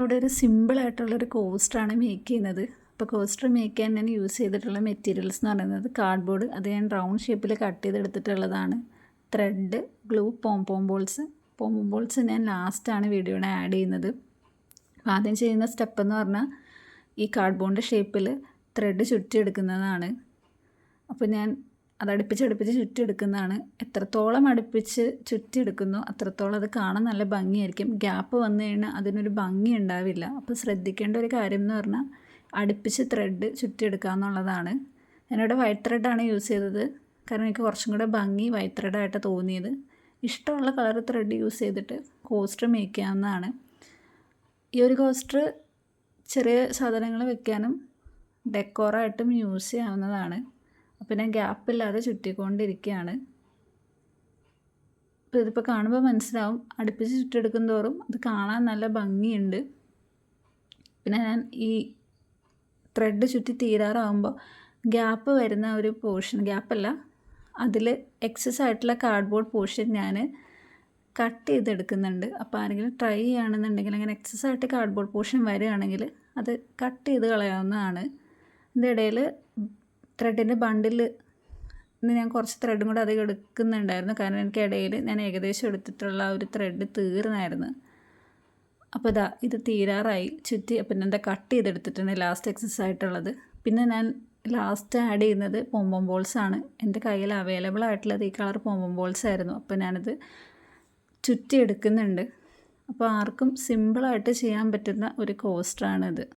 ഇവിടെ ഒരു സിമ്പിളായിട്ടുള്ളൊരു കോസ്റ്ററാണ് മേക്ക് ചെയ്യുന്നത്. അപ്പോൾ കോസ്റ്റർ മേക്ക് ചെയ്യാൻ ഞാൻ യൂസ് ചെയ്തിട്ടുള്ള മെറ്റീരിയൽസ് എന്ന് പറയുന്നത് കാർഡ്ബോർഡ്, അത് ഞാൻ റൗണ്ട് ഷേപ്പിൽ കട്ട് ചെയ്തെടുത്തിട്ടുള്ളതാണ്. ത്രെഡ്, ഗ്ലൂ, പോംപോം ബോൾസ് ഞാൻ ലാസ്റ്റാണ് വീഡിയോയുടെ ആഡ് ചെയ്യുന്നത്. അപ്പോൾ ആദ്യം ചെയ്യുന്ന സ്റ്റെപ്പ് എന്ന് പറഞ്ഞാൽ ഈ കാർഡ്ബോർഡിൻ്റെ ഷേപ്പിൽ ത്രെഡ് ചുറ്റിയെടുക്കുന്നതാണ്. അപ്പോൾ ഞാൻ അത് അടുപ്പിച്ച് ചുറ്റിയെടുക്കുന്നതാണ്. എത്രത്തോളം അടുപ്പിച്ച് ചുറ്റിയെടുക്കുന്നോ അത്രത്തോളം അത് കാണാൻ നല്ല ഭംഗിയായിരിക്കും. ഗ്യാപ്പ് വന്നു കഴിഞ്ഞാൽ അതിനൊരു ഭംഗി ഉണ്ടാവില്ല. അപ്പോൾ ശ്രദ്ധിക്കേണ്ട ഒരു കാര്യം എന്ന് പറഞ്ഞാൽ അടുപ്പിച്ച് ത്രെഡ് ചുറ്റിയെടുക്കുക എന്നുള്ളതാണ്. ഞാനിവിടെ വൈറ്റ് ത്രെഡാണ് യൂസ് ചെയ്തത്, കാരണം എനിക്ക് കുറച്ചും കൂടെ ഭംഗി വൈറ്റ് ത്രെഡായിട്ട് തോന്നിയത്. ഇഷ്ടമുള്ള കളർ ത്രെഡ് യൂസ് ചെയ്തിട്ട് കോസ്റ്റർ മേക്ക് ചെയ്യാവുന്നതാണ്. ഈ ഒരു കോസ്റ്റർ ചെറിയ സാധനങ്ങൾ വെക്കാനും ഡെക്കോറായിട്ടും യൂസ് ചെയ്യാവുന്നതാണ്. അപ്പോൾ ഞാൻ ഗ്യാപ്പില്ലാതെ ചുറ്റിക്കൊണ്ടിരിക്കുകയാണ്. അപ്പോൾ ഇതിപ്പോൾ കാണുമ്പോൾ മനസ്സിലാവും, അടുപ്പിച്ച് ചുറ്റിയെടുക്കും തോറും അത് കാണാൻ നല്ല ഭംഗിയുണ്ട്. പിന്നെ ഞാൻ ഈ ത്രെഡ് ചുറ്റി തീരാറാകുമ്പോൾ ഗ്യാപ്പ് വരുന്ന ഒരു പോർഷൻ, ഗ്യാപ്പല്ല, അതിൽ എക്സസ് ആയിട്ടുള്ള കാർഡ്ബോർഡ് പോർഷൻ ഞാൻ കട്ട് ചെയ്തെടുക്കുന്നുണ്ട്. അപ്പോൾ ആരെങ്കിലും ട്രൈ ചെയ്യുകയാണെന്നുണ്ടെങ്കിൽ അങ്ങനെ എക്സസ് ആയിട്ട് കാർഡ്ബോർഡ് പോർഷൻ വരികയാണെങ്കിൽ അത് കട്ട് ചെയ്ത് കളയാവുന്നതാണ്. ഇതിൻ്റെ ഇടയിൽ ത്രെഡിൻ്റെ ബണ്ടിൽ ഞാൻ കുറച്ച് ത്രെഡും കൂടെ അധികം എടുക്കുന്നുണ്ടായിരുന്നു, കാരണം എനിക്ക് ഇടയിൽ ഞാൻ ഏകദേശം എടുത്തിട്ടുള്ള ഒരു ത്രെഡ് തീർന്നായിരുന്നു. അപ്പോൾ ഇത് തീരാറായി ചുറ്റി. പിന്നെ എന്താ കട്ട് ചെയ്തെടുത്തിട്ടുണ്ട് ലാസ്റ്റ് എക്സസ് ആയിട്ടുള്ളത്. പിന്നെ ഞാൻ ലാസ്റ്റ് ആഡ് ചെയ്യുന്നത് പോംപോം ബോൾസാണ്. എൻ്റെ കയ്യിൽ അവൈലബിൾ ആയിട്ടുള്ളത് ഈ കളർ പോംപോം ബോൾസ് ആയിരുന്നു. അപ്പോൾ ഞാനത് ചുറ്റി എടുക്കുന്നുണ്ട്. അപ്പോൾ ആർക്കും സിമ്പിളായിട്ട് ചെയ്യാൻ പറ്റുന്ന ഒരു കോസ്റ്ററാണിത്.